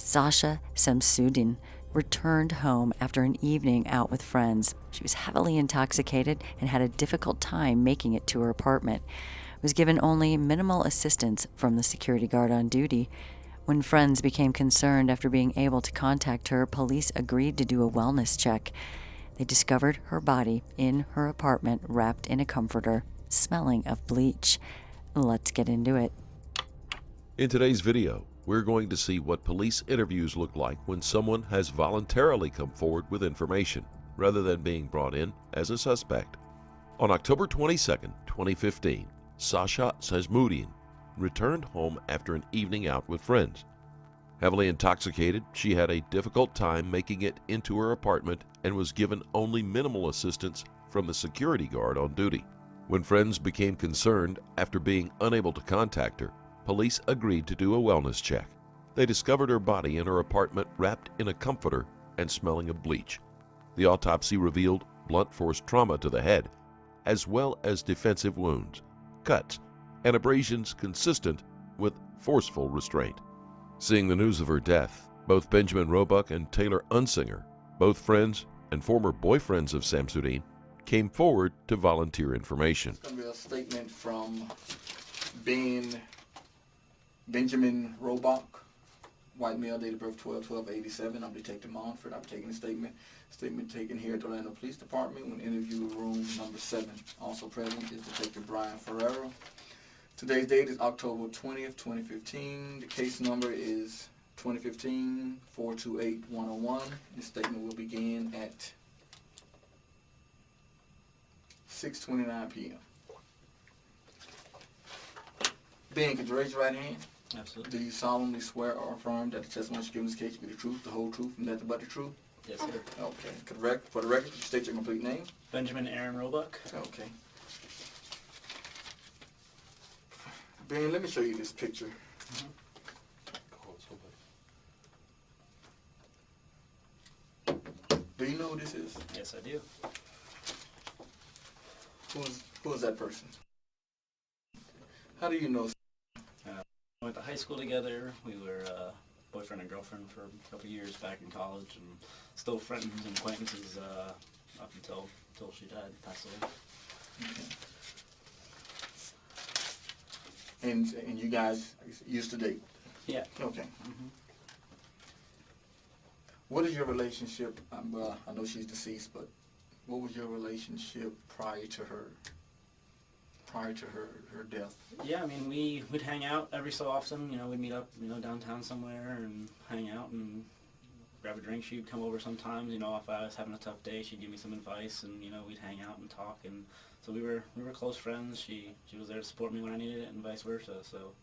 Sasha Samsudean returned home after an evening out with friends. She was heavily intoxicated and had a difficult time making it to her apartment. Was given only minimal assistance from the security guard on duty. When friends became concerned after being able to contact her, police agreed to do a wellness check. They discovered her body in her apartment wrapped in a comforter, smelling of bleach. Let's get into it. In today's video, we're going to see what police interviews look like when someone has voluntarily come forward with information, rather than being brought in as a suspect. On October 22, 2015, Sasha Samsudean returned home after an evening out with friends. Heavily intoxicated, she had a difficult time making it into her apartment and was given only minimal assistance from the security guard on duty. When friends became concerned after being unable to contact her, police agreed to do a wellness check. They discovered her body in her apartment wrapped in a comforter and smelling of bleach. The autopsy revealed blunt force trauma to the head, as well as defensive wounds, cuts, and abrasions consistent with forceful restraint. Seeing the news of her death, both Benjamin Roebuck and Taylor Unsinger, both friends and former boyfriends of Samsudean, came forward to volunteer information. It's going to be a statement from Benjamin Roebuck, white male, date of birth 12/12/87. I'm Detective Montford. I'm taking a statement. Statement taken here at the Orlando Police Department when interview room number 7. Also present is Detective Brian Ferrero. Today's date is October 20th, 2015. The case number is 2015-428-101. This statement will begin at 6:29 p.m. Ben, could you raise your right hand? Absolutely. Do you solemnly swear or affirm that the testimony you give in this case will be the truth, the whole truth, and nothing but the truth? Yes, sir. Okay. For the record, could you state your complete name? Benjamin Aaron Roebuck. Okay. Ben, let me show you this picture. Do you know who this is? Yes, I do. Who is that person? How do you know? We went to high school together. We were boyfriend and girlfriend for a couple of years back in college, and still friends and acquaintances up until she died, passed away. Okay. And you guys used to date? Yeah. Okay. What is your relationship? I know she's deceased, but what was your relationship prior to her death? Yeah, I mean, we'd hang out every so often. You know, we'd meet up, downtown somewhere and hang out and grab a drink. She'd come over sometimes. You know, if I was having a tough day, she'd give me some advice, and we'd hang out and talk. And so we were close friends. She was there to support me when I needed it, and vice versa. So,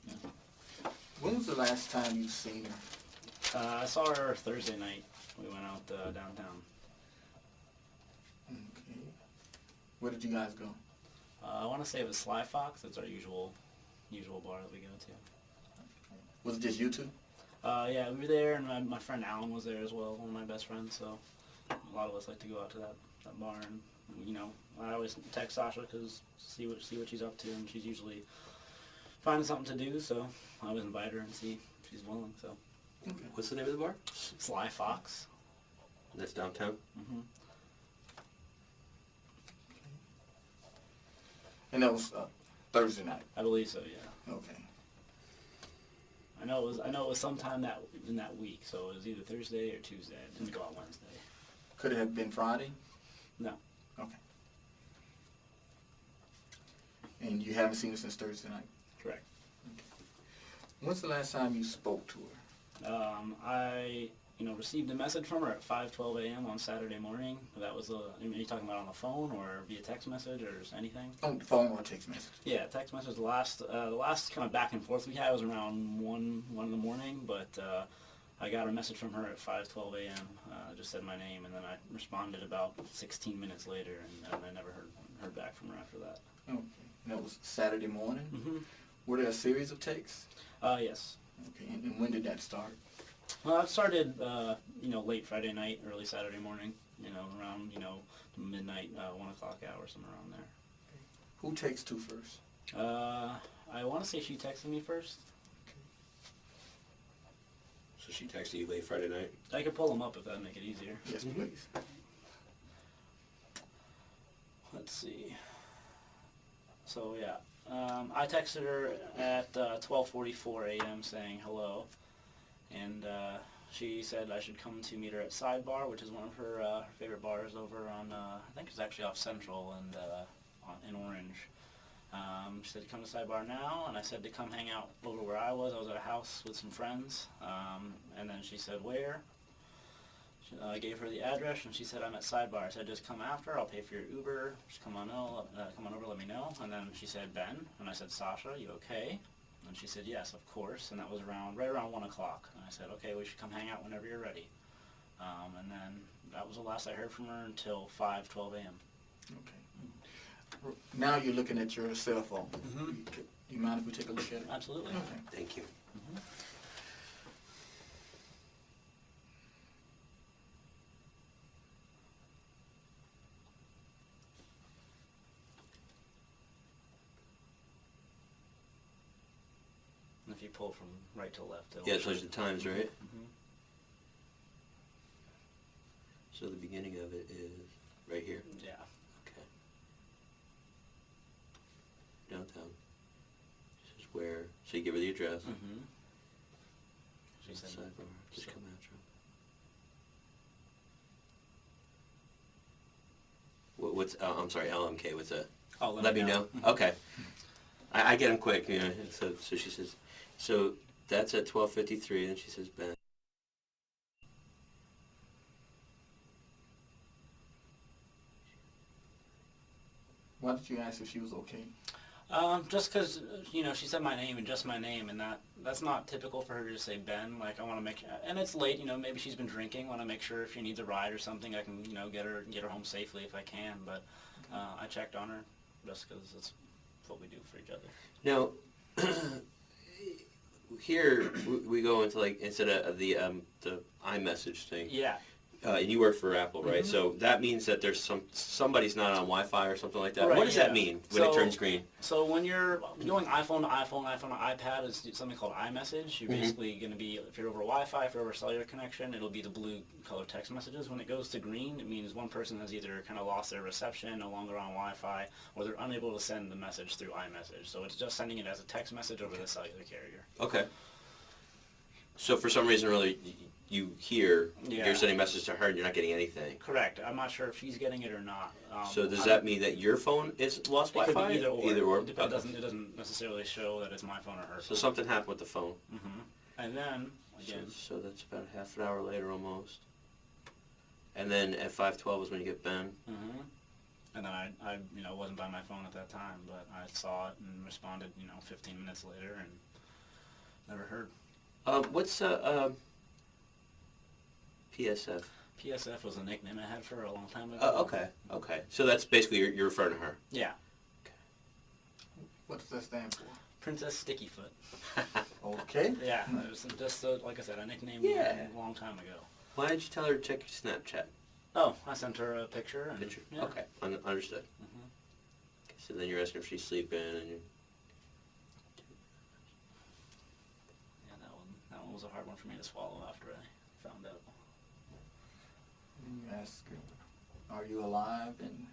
yeah. When was the last time you seen her? I saw her Thursday night. We went out downtown. Okay. Where did you guys go? I want to say it was Sly Fox. That's our usual bar that we go to. Was it just you two? Yeah, we were there, and my friend Alan was there as well, one of my best friends. So a lot of us like to go out to that bar, and I always text Sasha because see what she's up to, and she's usually finding something to do. So I always invite her and see if she's willing. So. Okay. What's the name of the bar? Sly Fox. That's downtown? Mm-hmm. And that was Thursday night? I believe so, yeah. Okay. I know it was sometime in that week, so it was either Thursday or Tuesday. It didn't go out Wednesday. Could it have been Friday? No. Okay. And you haven't seen her since Thursday night? Correct. Okay. When's the last time you spoke to her? I received a message from her at 5:12 a.m. on Saturday morning. That was are you talking about on the phone or via text message or anything? On the phone or text message? Yeah, text message. The last kind of back and forth we had was around 1 in the morning, but I got a message from her at 5:12 a.m. Just said my name, and then I responded about 16 minutes later, and I never heard back from her after that. Okay. And that was Saturday morning? Mm-hmm. Were there a series of texts? Yes. Okay. And when did that start? Well, it started, late Friday night, early Saturday morning, around, midnight, 1 o'clock hour, somewhere around there. Who takes two first? I want to say she texted me first. So she texted you late Friday night? I could pull them up if that'd make it easier. Yes, please. Let's see. So yeah, I texted her at 12:44 a.m. saying hello, and she said I should come to meet her at Sidebar, which is one of her favorite bars over on, I think it's actually off Central and in Orange. She said to come to Sidebar now, and I said to come hang out over where I was. I was at a house with some friends, and then she said where. I gave her the address, and she said I'm at Sidebar. I said just come after. I'll pay for your Uber. Just come on over. Let me know. And then she said Ben, and I said Sasha, you okay? And she said yes, of course. And that was right around 1 o'clock. And I said okay, we should come hang out whenever you're ready. And then that was the last I heard from her until 5:12 a.m. Okay. Now you're looking at your cell phone. Mm-hmm. You mind if we take a look at it? Absolutely. Okay. Thank you. Mm-hmm. And if you pull from right to left, it'll Yeah, it shows the times, right? Mm-hmm. So the beginning of it is right here. Yeah. Okay. Downtown. This is where. So you give her the address. Mm-hmm. She said Sidebar. Just come after. What's? I'm sorry, LMK. What's that? Oh, Let me know. Mhm. Okay. I get them quick. You know. So she says. So that's at 12:53, and she says Ben. Why did you ask if she was okay? Just because, she said my name and just my name, and that's not typical for her to just say Ben. Like, I want to make, and it's late, maybe she's been drinking. Want to make sure if she needs a ride or something, I can, get her home safely if I can. But I checked on her just because it's what we do for each other. Now, here we go into like instead of the iMessage thing. Yeah. And you work for Apple, right? Mhm. So that means that there's somebody's not on Wi-Fi or something like that. Right, What does that mean when it turns green? So when you're going iPhone to iPhone to iPad, is something called iMessage. You're basically going to be, if you're over Wi-Fi, if you're over cellular connection, it'll be the blue color text messages. When it goes to green, it means one person has either kind of lost their reception, no longer on Wi-Fi, or they're unable to send the message through iMessage. So it's just sending it as a text message over the cellular carrier. Okay. So for some reason, really, you're sending a message to her and you're not getting anything. Correct. I'm not sure if she's getting it or not. So does that mean that your phone is lost It could Wi-Fi? be either or. Either or. It doesn't necessarily show that it's my phone or her phone. So something happened with the phone. Mm-hmm. And then again. So that's about a half an hour later almost. And then at 5:12 is when you get Ben. Mm-hmm. And then I wasn't by my phone at that time, but I saw it and responded, 15 minutes later and never heard. What's PSF? PSF was a nickname I had for her a long time ago. Okay. So that's basically you're referring to her. Yeah. What does that stand for? Princess Stickyfoot. Okay. Yeah, it was just like I said, a nickname Yeah. a long time ago. Why did you tell her to check your Snapchat? Oh, I sent her a picture. And, Picture? Yeah. Okay, understood. Mm-hmm. Okay, so then you're asking if she's sleeping and you. Yeah, that one was a hard one for me to swallow after I found out. You ask her, are you alive? And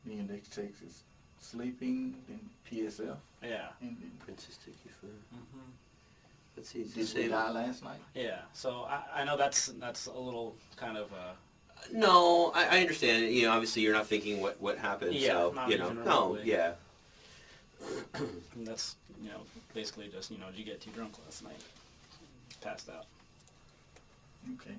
me and Nick takes is sleeping, then PSF, Yeah. and then Princess Stickyfoot. Mm-hmm. Let's see. did we die last night? Yeah. So I know that's a little kind of No, I understand. Obviously you're not thinking what happened. Yeah, so not even no, remotely. yeah. and that's basically just did you get too drunk last night? Passed out. Okay.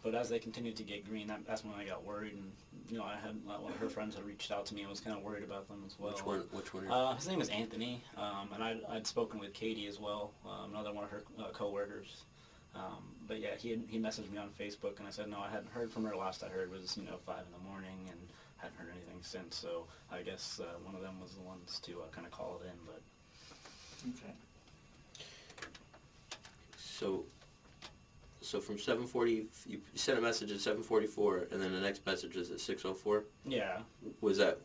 But as they continued to get green, that's when I got worried, and I had one of her friends had reached out to me and was kind of worried about them as well. Which one? His name is Anthony, and I'd spoken with Katie as well, another one of her co-workers. But yeah, he messaged me on Facebook, and I said no, I hadn't heard from her. Last I heard was 5 in the morning, and hadn't heard anything since. So I guess one of them was the ones to kind of call it in. But Okay. So from 7:40, you sent a message at 7:44, and then the next message is at 6:04. yeah, Was that?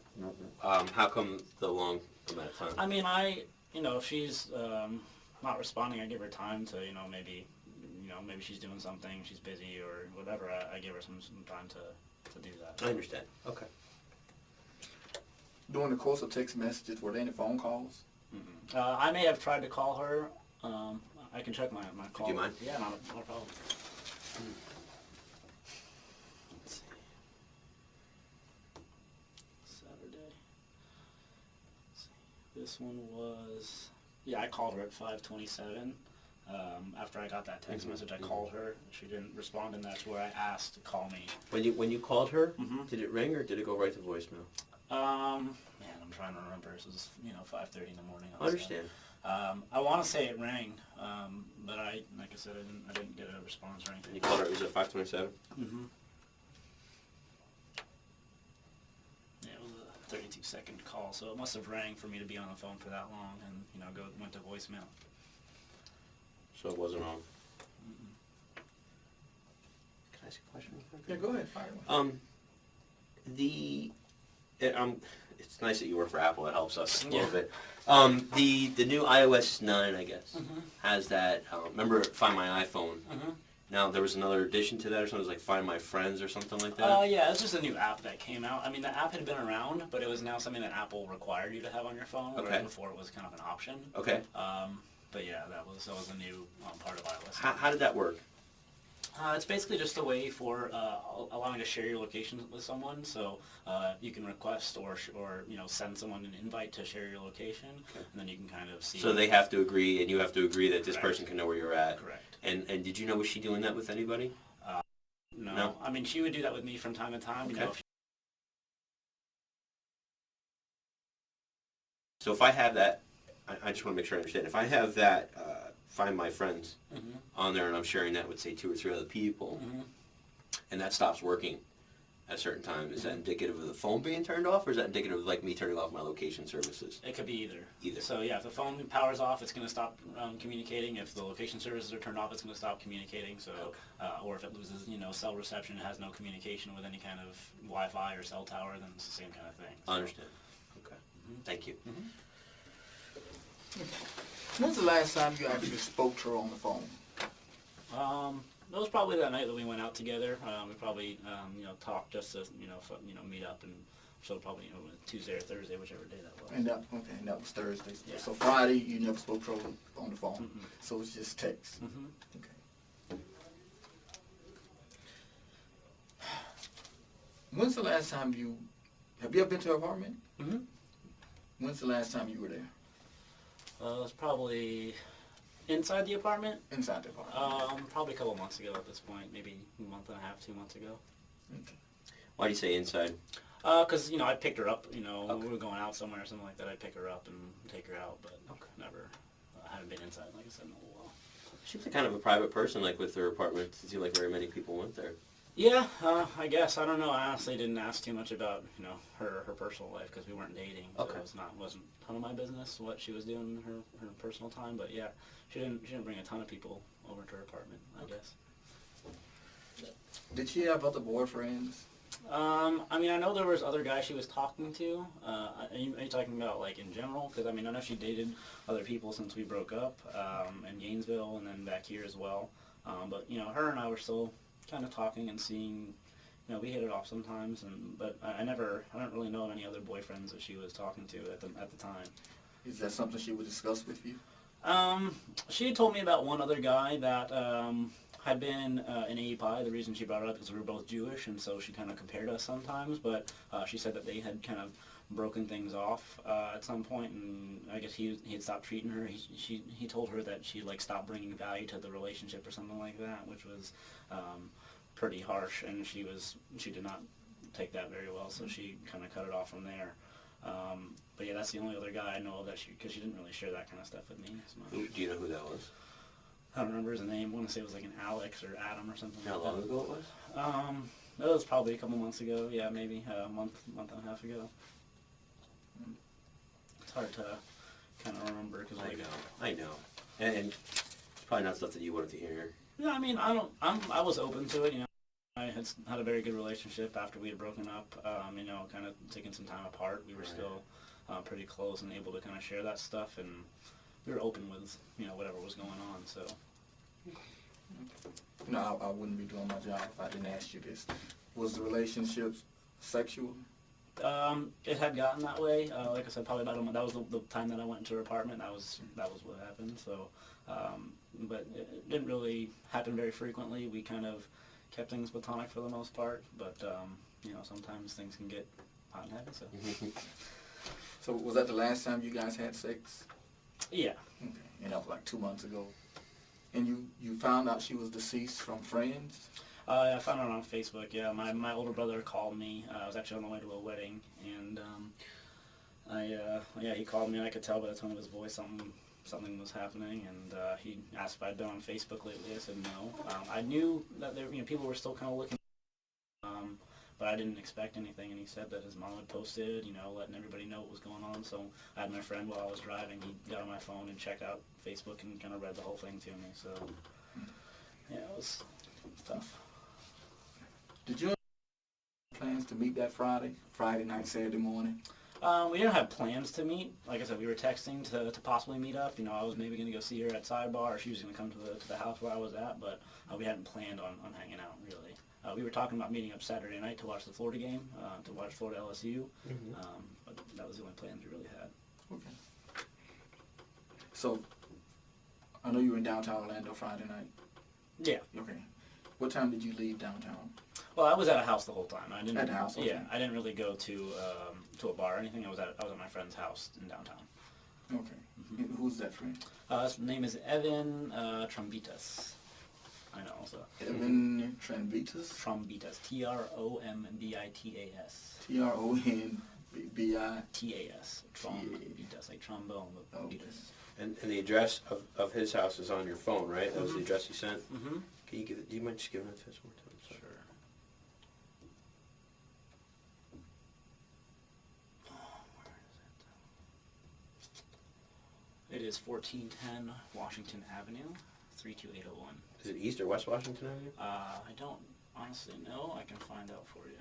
How come the long amount of time? I mean, you know, if she's not responding, I give her time to, you know, maybe she's doing something, she's busy or whatever. I give her some time to do that. I understand. Okay. During the course of text messages, were there any phone calls? Mm-hmm. I may have tried to call her. I can check my call. Do you mind? Yeah, not a problem. Let's see. Saturday. Let's see. This one was, yeah, I called her at 5:27. After I got that text message, I called her. She didn't respond, and that's where I asked to call me. When you called her, did it ring or did it go right to voicemail? Man, I'm trying to remember. This was, 5:30 in the morning. I understand. I want to say it rang, but like I said, I didn't get a response or anything. You called her. Was it 5:27? Mm-hmm. Yeah, it was a 32-second call, so it must have rang for me to be on the phone for that long, and went to voicemail. So it wasn't on. Can I ask you a question? Yeah, go ahead. Fire away. It's nice that you work for Apple. It helps us a little Yeah. bit. The new iOS 9, I guess, has that. Remember, Find My iPhone. Now there was another addition to that, or something. It was like Find My Friends or something like that. Yeah, it's just a new app that came out. I mean, the app had been around, but it was now something that Apple required you to have on your phone. Okay. Whereas before it was kind of an option. Okay. But yeah, that was a new part of iOS. How did that work? It's basically just a way for allowing to share your location with someone. So you can request or send someone an invite to share your location, and then you can kind of see. So they have to agree, and you have to agree that this Correct. person can know where you're at. Correct. And did you know, was she doing that with anybody? No. No? I mean, she would do that with me from time to time. Okay. If So if I have that, I just want to make sure I understand. If I have that Find My Friends on there, and I'm sharing that with, say, 2 or 3 other people, and that stops working at a certain time, is that indicative of the phone being turned off, or is that indicative of like me turning off my location services? It could be either. Either. So yeah, if the phone powers off, it's going to stop communicating. If the location services are turned off, it's going to stop communicating. So, or if it loses, cell reception, it has no communication with any kind of Wi-Fi or cell tower, then it's the same kind of thing. So. I understand. Okay. Thank you. When's the last time you actually spoke to her on the phone? It was probably that night that we went out together. We probably, talked just to, meet up, and so probably, Tuesday or Thursday, whichever day that was. And that was Thursday. Yeah. So Friday, you never spoke to her on the phone. So it's just text. Okay. When's the last time have you ever been to her apartment? When's the last time you were there? It was probably inside the apartment. Inside the apartment. Probably a couple months ago at this point, maybe a month and a half, 2 months ago. Okay. Why do you say inside? Because, I picked her up, when we were going out somewhere or something like that, I'd pick her up and take her out, but never, I haven't been inside, like I said, in a while. She's kind of a private person, like with her apartment. It seemed like very many people went there. Yeah, I guess. I don't know. I honestly didn't ask too much about, her personal life because we weren't dating. So Okay. it wasn't a ton of my business what she was doing in her personal time. But yeah, she didn't bring a ton of people over to her apartment, I guess. Did she have other boyfriends? I mean, I know there was other guys she was talking to. Are you talking about, like, in general? Because, I mean, I know she dated other people since we broke up in Gainesville and then back here as well. But, her and I were still kind of talking and seeing, we hit it off sometimes. But I don't really know of any other boyfriends that she was talking to at the time. Is that something she would discuss with you? She had told me about one other guy that had been in API. The reason she brought it up is we were both Jewish, and so she kind of compared us sometimes. But she said that they had kind of broken things off at some point, and I guess he had stopped treating her. He told her that she stopped bringing value to the relationship or something like that, which was pretty harsh, and she did not take that very well. So she kind of cut it off from there. But yeah, that's the only other guy I know of because she didn't really share that kind of stuff with me as much. Do you know who that was? I don't remember his name. I want to say it was like an Alex or Adam or something. How like long that. ago it was? It was probably a couple months ago. Yeah, maybe a month and a half ago. It's hard to kind of remember because I know. And it's probably not stuff that you wanted to hear. Yeah, I mean, I was open to it. I had a very good relationship after we had broken up. Kind of taking some time apart. We were still pretty close and able to kind of share that stuff, and we were open with, you know, whatever was going on, so. You know, I wouldn't be doing my job if I didn't ask you this. Was the relationship sexual? It had gotten that way. Like I said, probably about a month. That was the time that I went into her apartment. That was what happened. So, but it didn't really happen very frequently. We kind of kept things platonic for the most part. But you know, sometimes things can get hot and heavy. So. So was that the last time you guys had sex? Yeah. Okay. And that was like 2 months ago. And you found out she was deceased from friends? I found her on Facebook. Yeah, my older brother called me. I was actually on the way to a wedding, and yeah, he called me. And I could tell by the tone of his voice something was happening, and he asked if I'd been on Facebook lately. I said no. I knew that there, you know, people were still kind of looking, but I didn't expect anything. And he said that his mom had posted, you know, letting everybody know what was going on. So I had my friend while I was driving. He got on my phone and checked out Facebook and kind of read the whole thing to me. So yeah, it was tough. Did you have plans to meet that Friday night, Saturday morning? We didn't have plans to meet. Like I said, we were texting to possibly meet up. You know, I was maybe going to go see her at Sidebar, or she was going to come to the house where I was at, but we hadn't planned on hanging out, really. We were talking about meeting up Saturday night to watch the Florida game, to watch Florida LSU, but that was the only plans we really had. Okay. So, I know you were in downtown Orlando Friday night. Yeah. Okay. What time did you leave downtown? Well, I was at a house the whole time. I didn't. At the house. Okay. Yeah, I didn't really go to a bar or anything. I was at my friend's house in downtown. Okay. Who's that friend? His name is Evan Trombitas. I know. So. Evan Trombitas. Trombitas. Trombitas. Trombitas. Trombitas, like trombone, but Okay. Bitas. And the address of his house is on your phone, right? That was the address you sent? Mm-hmm. Can you give it, do you mind just giving it to us one more time? Sorry. Sure. It is 1410 Washington Avenue, 32801. Is it East or West Washington Avenue? I don't honestly know. I can find out for you.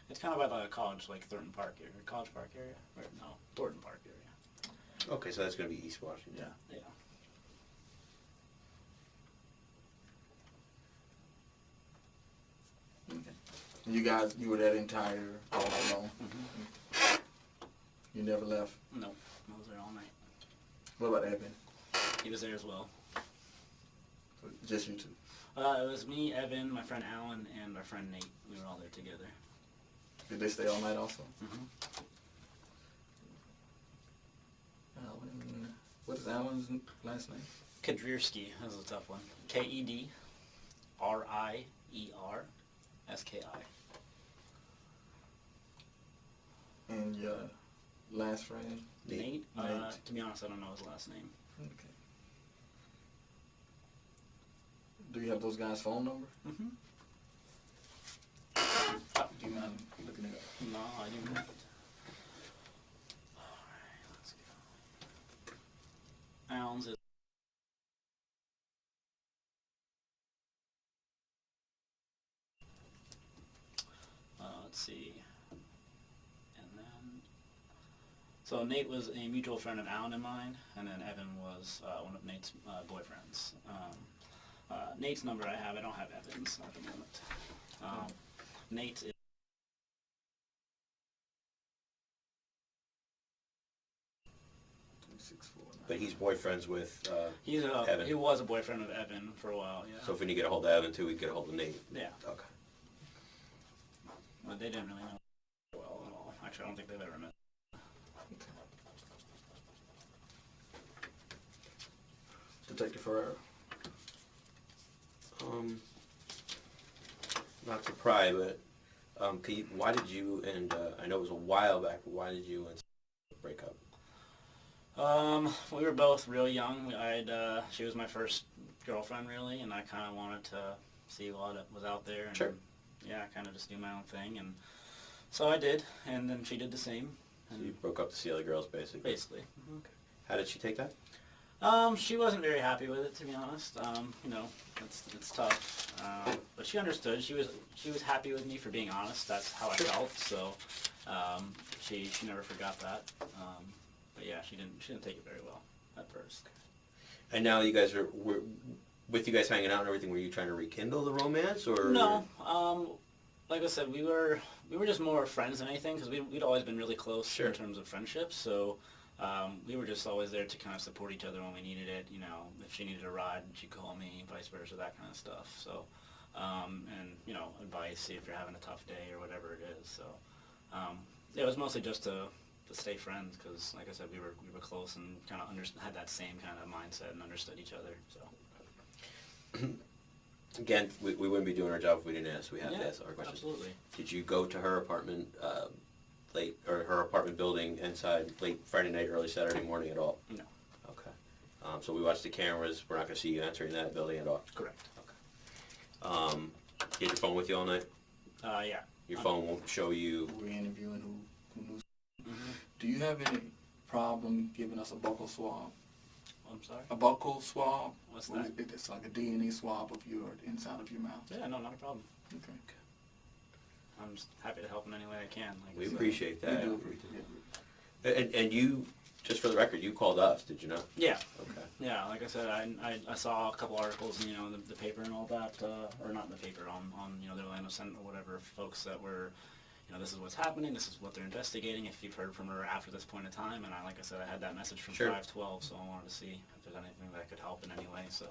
It's kind of by the college, like Thornton Park area. College Park area? Or no, Thornton Park area. Okay, so that's going to be East Washington. Yeah. Okay. And you were that entire all night long? Mm-hmm. You never left? Nope. I was there all night. What about Evan? He was there as well. Just you two? It was me, Evan, my friend Alan, and our friend Nate. We were all there together. Did they stay all night also? Mm-hmm. Alan. What is Alan's last name? Kedrierski. That was a tough one. Kedrierski. And your last friend? Nate? Nate. To be honest, I don't know his last name. Okay. Do you have those guys' phone number? Mm-hmm. Do you mind looking it up? No, I do not. Alright, let's go. Alan's is let's see. And then so Nate was a mutual friend of Alan and mine, and then Evan was one of Nate's boyfriends. Nate's number I don't have Evan's at the moment. Nate's is 649. But he's boyfriends with Evan. He was a boyfriend of Evan for a while, yeah. So if we need to get a hold of Evan too, we can get a hold of Nate. Yeah. Okay. But they didn't really know well at all. Actually, I don't think they've ever met. Detective Ferreira. Not to pry, but why did you and I know it was a while back, but why did you and break up? We were both real young. She was my first girlfriend, really, and I kind of wanted to see what was out there. And, sure. Yeah, kind of just do my own thing, and so I did, and then she did the same. So you broke up to see other girls, basically? Basically. Mm-hmm. Okay. How did she take that? She wasn't very happy with it, to be honest. You know, it's tough. But she understood. She was happy with me for being honest. That's how I felt. So, She never forgot that. But yeah, she didn't take it very well at first. And now you guys were with you guys hanging out and everything. Were you trying to rekindle the romance, or no? Like I said, we were just more friends than anything, because we'd always been really close Sure. in terms of friendship. So we were just always there to kind of support each other when we needed it. You know, if she needed a ride, she'd call me, vice versa, that kind of stuff. So and you know, advice, see if you're having a tough day or whatever it is. So it was mostly just to stay friends, because like I said, we were close and kind of had that same kind of mindset and understood each other. So again, we wouldn't be doing our job if we didn't ask. We have to ask our questions. Absolutely. Did you go to her apartment late, or her apartment building inside late Friday night, early Saturday morning at all? No. Okay. So we watched the cameras. We're not going to see you entering that building at all. Correct. Okay. You had your phone with you all night? Yeah. Your phone won't show you. We're interviewing who knew. Mm-hmm. Do you have any problem giving us a buccal swab? I'm sorry? A buccal swab? What's that? It's like a DNA swab of your inside of your mouth. Yeah, no, not a problem. Okay. I'm just happy to help in any way I can. Like We I said. appreciate that. We do appreciate it. And you, just for the record, you called us, did you not? Yeah. Okay. Yeah, like I said, I saw a couple articles, you know, in the paper and all that, or not in the paper, on you know, the Orlando Senate or whatever, folks that were, you know, this is what's happening, this is what they're investigating, if you've heard from her after this point in time, and like I said, I had that message from Sure. 512, so I wanted to see if there's anything that could help in any way, so.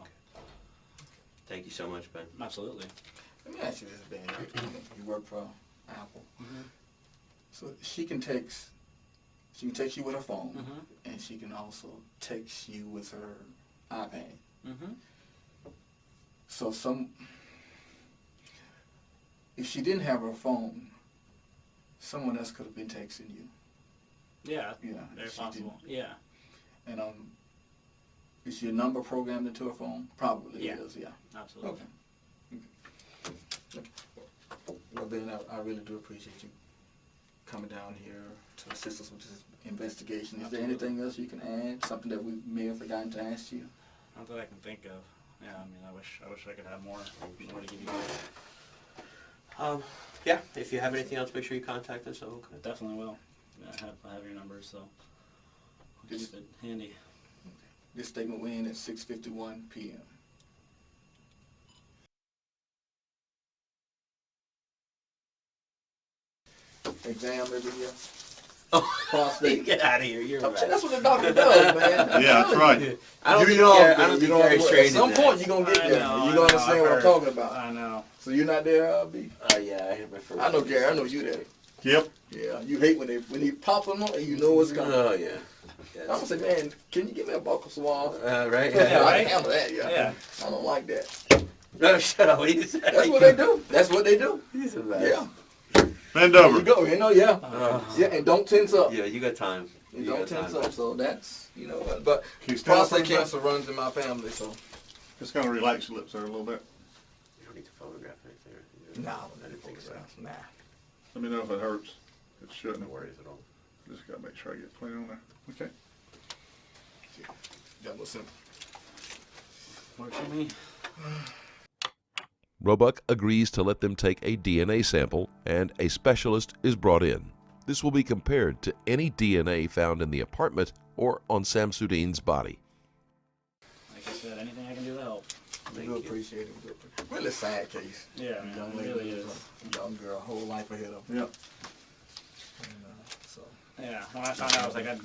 Thank you so much, Ben. Absolutely. Let me ask you this, Ben. You work for Apple. Mm-hmm. So she can text you with her phone, Mm-hmm. and she can also text you with her iPad. Mm-hmm. So if she didn't have her phone, someone else could have been texting you. Yeah, Yeah, very she possible. Yeah. And is your number programmed into her phone? Probably Yeah. is, yeah. Absolutely. Okay. Well, Ben, I really do appreciate you coming down here to assist us with this investigation. Is there Absolutely. anything else you can add? Something that we may have forgotten to ask you? Not that I can think of. Yeah, I mean, I wish I could have more to give you guys. Yeah, if you have anything else, make sure you contact us. Okay. I definitely will. Yeah, I have your number, so I'll keep it handy. This statement will end at 6:51 p.m. Exam every year. Prostate. Get out of here. You're I'm right. saying that's what the doctor does, man. Yeah, that's right. I don't You think know, Gary- I Ben, don't you think know, Gary's at trained some in point that. you're going to get I there. know, You're I going to know, understand I've what I'm heard. talking about. I know. So you're not there, B? Yeah, I hit my first. I know, Gary. I know you there. Yep. Yeah, you hate when he pop them on and you know what's coming. Oh, yeah. I'm going to say, man, can you give me a buccal swab? Right? Yeah, I right? can handle that, yeah. Yeah. I don't like that. No, shut up. What you say? That's what they do. That's what they do. He's a mess. Yeah. Bend There over. you go, you know, yeah. Oh. Yeah, and don't tense up. Yeah, you got time. And You don't got tense time. up, so that's, you know, but Can you stand up for a prostate second? cancer runs in my family, so. Just kind of relax your lips there a little bit. You don't need to photograph anything. Nah, I didn't think so. Nah. Let me know if it hurts. It shouldn't. No worries at all. Just got to make sure I get plenty on there. Okay. That was simple. Works for me. Roebuck agrees to let them take a DNA sample, and a specialist is brought in. This will be compared to any DNA found in the apartment or on Samsudean's body. Like I said, anything I can do to help. We do appreciate it. We do appreciate it. Really sad case. Yeah, man, Young it lady really with is. a young girl, whole life ahead of her. Yep. And, so. Yeah, when I found out, I was like, I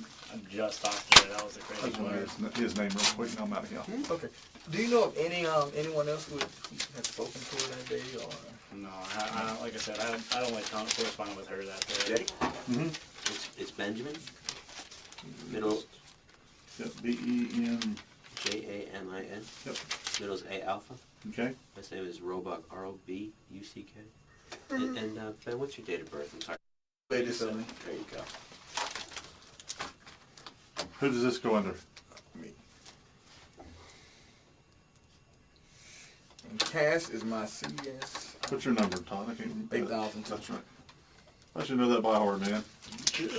just talked to her. That was the I crazy just want part. to his name real quick and I'm out of here. Okay. Do you know of anyone else who had spoken to her that day, or? No, I like I said, I don't like corresponding with her that day. Ready? Mm-hmm. It's Benjamin. Middle Yep. B-E-N. Jamin. Yep. Middle's A Alpha. Okay. Last name is Roebuck. R-O-B-U-C-K. And Ben, what's your date of birth? I'm sorry. 87. There you go. Who does this go under? Me. And Cass is my CS. What's your number, Todd? I can't remember. 8,000. That's right. I should know that by heart, man. Should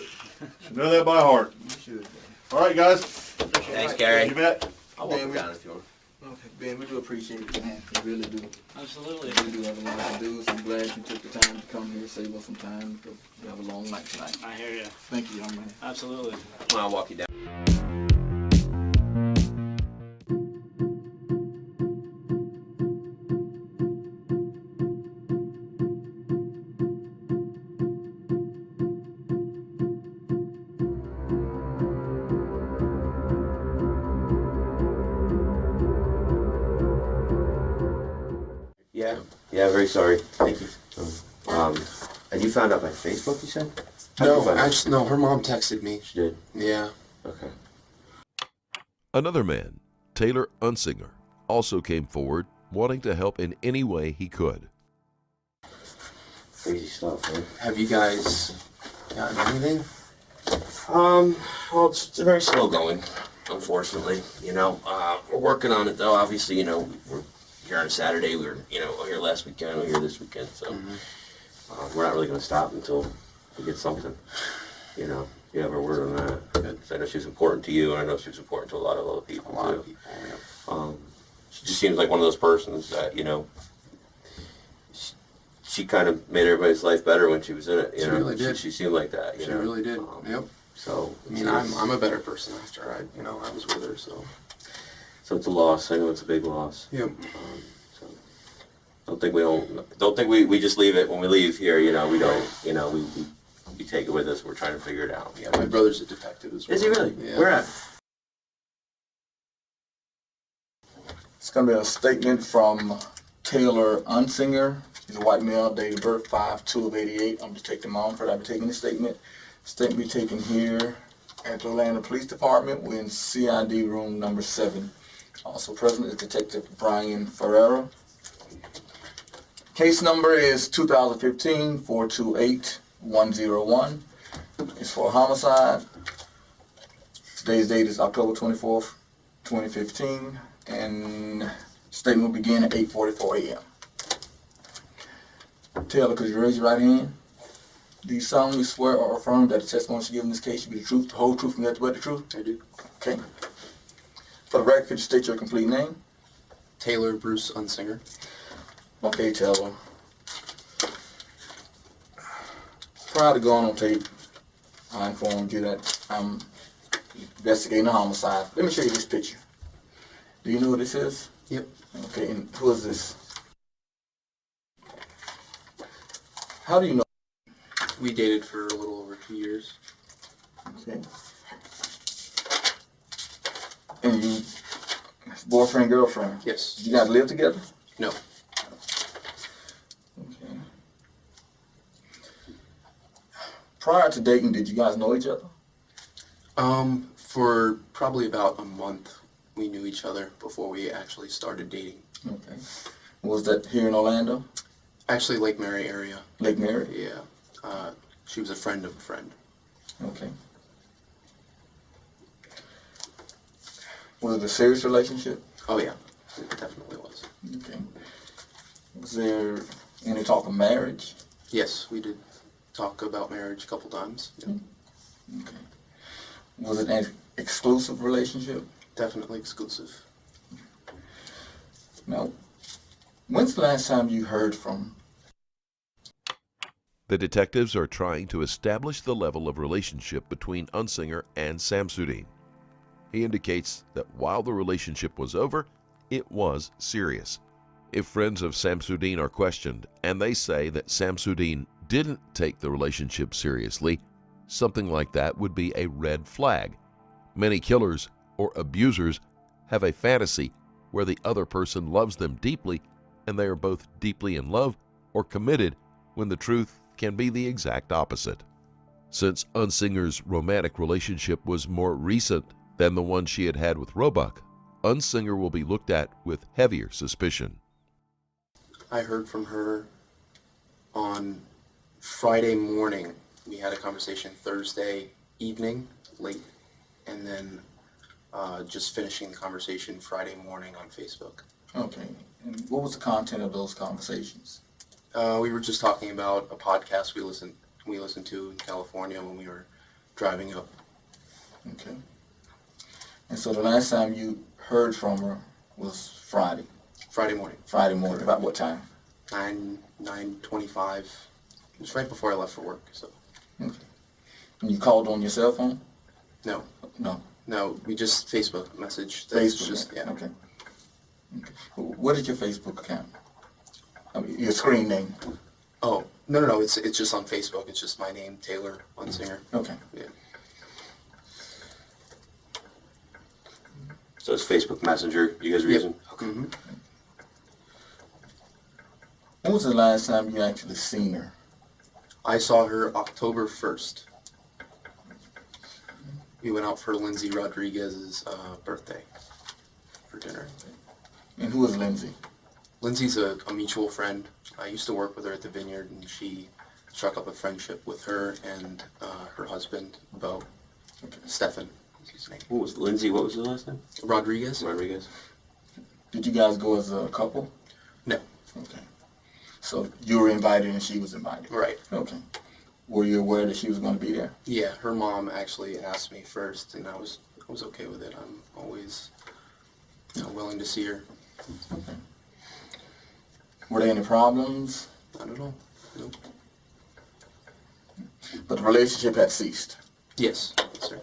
know that by heart. You should. All right, guys. Thanks, Gary. You bet. I'll walk Ben, him down if you want. Okay, Ben, we do appreciate it, man. We really do. Absolutely. We do have a lot to do, so I'm glad you took the time to come here, save us some time, because we have a long night tonight. I hear you. Thank you, young man. Absolutely. Well, I'll walk you down. Yeah, very sorry. Thank you. And you found out by Facebook, you said? No, actually, no, her mom texted me. She did? Yeah. Okay. Another man, Taylor Unsinger, also came forward wanting to help in any way he could. Crazy stuff, man. Have you guys gotten anything? Well, it's very slow going, unfortunately. You know, we're working on it, though. Obviously, you know, we're here on a Saturday. We were, you know, here last weekend. We're here this weekend. So we're not really going to stop until we get something. You know, you have our word on that. Good. I know she was important to you, and I know she was important to a lot of other people, A lot of people, yeah. She just seems like one of those persons that, you know, she kind of made everybody's life better when she was in it. You She know? really did. She seemed like that. You She know? really did. Yep. So I mean, I'm a better person after I was with her. So it's a loss. I know it's a big loss. yep. So don't think we just leave it when we leave here. You know, we don't. You know, we take it with us. We're trying to figure it out. Yeah, my brother's a detective as well. Is he really? Yeah. Where at? It's going to be a statement from Taylor Unsinger. He's a white male, date of birth 5/2/88. I'm Detective Mumford. I'll be taking the statement. Statement be taken here at the Atlanta Police Department. We're in CID room number 7. Also present is Detective Brian Ferreira. Case number is 2015-428-101. It's for homicide. Today's date is October 24th, 2015. And statement will begin at 8:44 a.m. Taylor, could you raise your right hand? Do you solemnly swear or affirm that the testimony you give in this case should be the truth, the whole truth, and nothing but the truth? I do. Okay. For the record, could you state your complete name? Taylor Bruce Unsinger. Okay, Taylor. Prior to going on tape, I informed you that I'm investigating a homicide. Let me show you this picture. Do you know who this is? Yep. Okay, and who is this? How do you know? We dated for a little over 2 years. Okay. And you, boyfriend, girlfriend? Yes. You guys live together? No. Okay. Prior to dating, did you guys know each other? For probably about a month, we knew each other before we actually started dating. Okay. Was that here in Orlando? Actually, Lake Mary area. Lake Mary? Yeah. She was a friend of a friend. Okay. Was it a serious relationship? Oh yeah, it definitely was. Okay. Was there any talk of marriage? Yes, we did talk about marriage a couple times. Yeah. Okay. Was it an exclusive relationship? Definitely exclusive. Now, when's the last time you heard from? The detectives are trying to establish the level of relationship between Unsinger and Samsudean. He indicates that while the relationship was over, it was serious. If friends of Samsudean are questioned and they say that Samsudean didn't take the relationship seriously, something like that would be a red flag. Many killers or abusers have a fantasy where the other person loves them deeply and they are both deeply in love or committed, when the truth can be the exact opposite. Since Unsinger's romantic relationship was more recent than the one she had had with Roebuck, Unsinger will be looked at with heavier suspicion. I heard from her on Friday morning. We had a conversation Thursday evening, late, and then just finishing the conversation Friday morning on Facebook. Okay. And what was the content of those conversations? We were just talking about a podcast we listened to in California when we were driving up. Okay. And so the last time you heard from her, was Friday. Friday morning. Friday morning. About what time? 9:25. It was right before I left for work. So. Okay. And you called on your cell phone? No. No. No, we just Facebook message. Facebook. Just, yeah. Okay. What is your Facebook account? I mean, your screen name. Oh, no. It's just on Facebook. It's just my name, Taylor Unsinger. Okay. Yeah. So it's Facebook Messenger you guys are using? Okay. Mm-hmm. When was the last time you actually seen her? I saw her October 1st. We went out for Lindsay Rodriguez's birthday for dinner. And who is Lindsay? Lindsay's a mutual friend. I used to work with her at the Vineyard, and she struck up a friendship with her and her husband, Bo. Stefan is his name. What was Lindsay? What was the last name? Rodriguez? Rodriguez. Did you guys go as a couple? No. Okay. So you were invited and she was invited? Right. Okay. Were you aware that she was going to be there? Yeah, her mom actually asked me first, and I was okay with it. I'm always willing to see her. Okay. Were there any problems? I don't know. Nope. But the relationship had ceased? Yes, sir.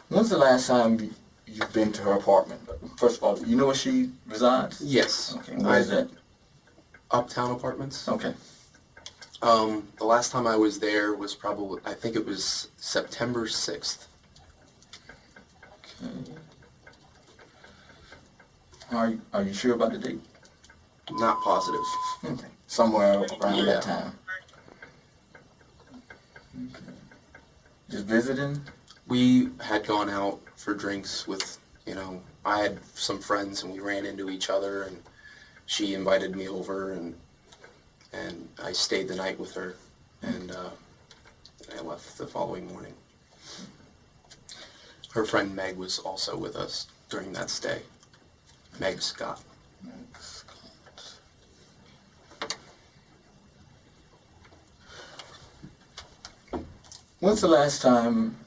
When's the last time you've been to her apartment? First of all, you know where she resides? Yes. Okay. Where is that? Uptown Apartments. Okay. The last time I was there was probably, I think it was September 6th. Okay. Are you sure about the date? Not positive. Okay. Somewhere around Yeah. that time. Okay. Just visiting? We had gone out for drinks with, I had some friends and we ran into each other, and she invited me over, and I stayed the night with her, and I left the following morning. Her friend Meg was also with us during that stay. Meg Scott. When's the last time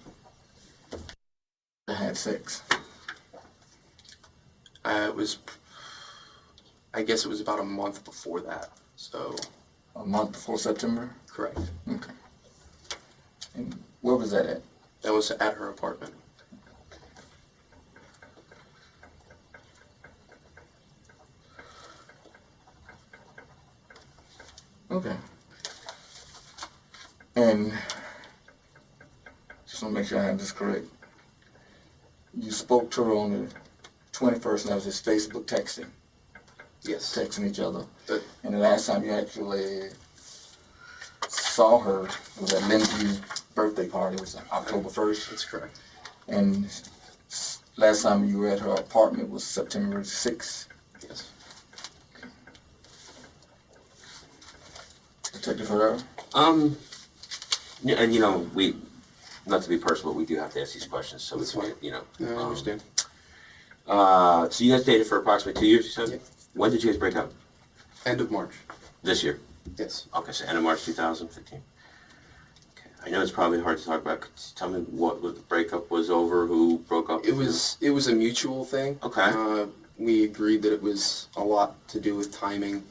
I had sex? I guess it was about a month before that, so. A month before September? Correct. Okay. And where was that at? That was at her apartment. Okay. And just want to make sure I have this correct. You spoke to her on the 21st, and that was just Facebook texting. Yes. Texting each other. But, And the last time you actually saw her was at Lindsay's birthday party. It was October 1st. that's correct. And last time you were at her apartment was September 6th. Yes. Detective Herrera? Yeah, and we, not to be personal, but we do have to ask these questions, so That's it's, fine. Yeah, I understand. So you guys dated for approximately 2 years, you said? Yeah. When did you guys break up? End of March. This year? Yes. Okay, so end of March 2015. Okay. I know it's probably hard to talk about. Could you tell me what the breakup was over, who broke up? It was a mutual thing. Okay. We agreed that it was a lot to do with timing.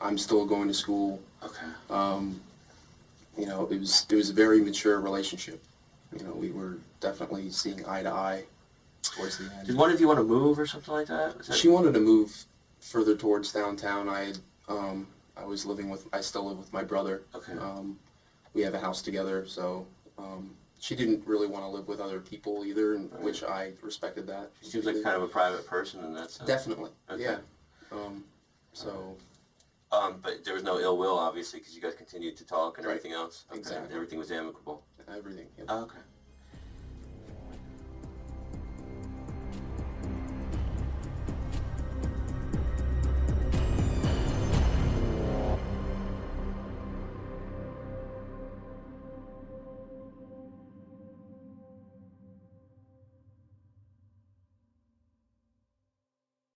I'm still going to school. Okay. It was a very mature relationship. We were definitely seeing eye to eye towards the end. Did one of you want to move or something like that? She wanted to move further towards downtown. I still live with my brother. Okay. We have a house together, so she didn't really want to live with other people either, which I respected that. She seems like kind of a private person in that sense. Definitely. Okay. Yeah. So. But there was no ill will, obviously, because you guys continued to talk and Right. everything else. Okay. Exactly. Everything was amicable. Everything. Yep. Okay.